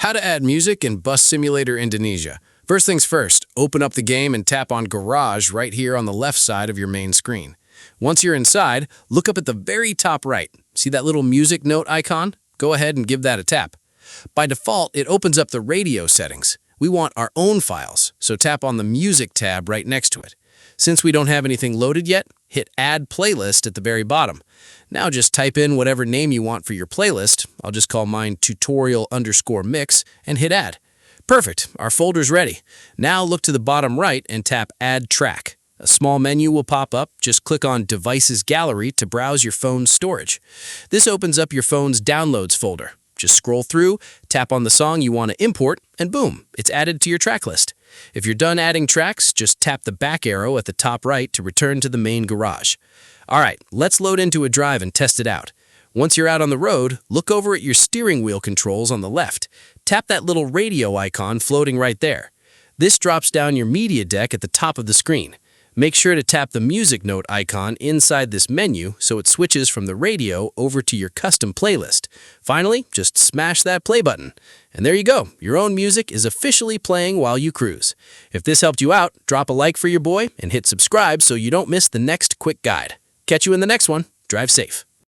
How to add music in Bus Simulator Indonesia. First things first, open up the game and tap on Garage right here on the left side of your main screen. Once you're inside, look up at the very top right. See that little music note icon? Go ahead and give that a tap. By default, it opens up the radio settings. We want our own files, so tap on the Music tab right next to it. Since we don't have anything loaded yet, hit Add Playlist at the very bottom. Now just type in whatever name you want for your playlist. I'll just call mine tutorial_mix and hit Add. Perfect, our folder's ready. Now look to the bottom right and tap Add Track. A small menu will pop up. Just click on Devices Gallery to browse your phone's storage. This opens up your phone's Downloads folder. Just scroll through, tap on the song you want to import, and boom, it's added to your track list. If you're done adding tracks, just tap the back arrow at the top right to return to the main garage. All right, let's load into a drive and test it out. Once you're out on the road, look over at your steering wheel controls on the left. Tap that little radio icon floating right there. This drops down your media deck at the top of the screen. Make sure to tap the music note icon inside this menu so it switches from the radio over to your custom playlist. Finally, just smash that play button. And there you go, your own music is officially playing while you cruise. If this helped you out, drop a like for your boy and hit subscribe so you don't miss the next quick guide. Catch you in the next one. Drive safe.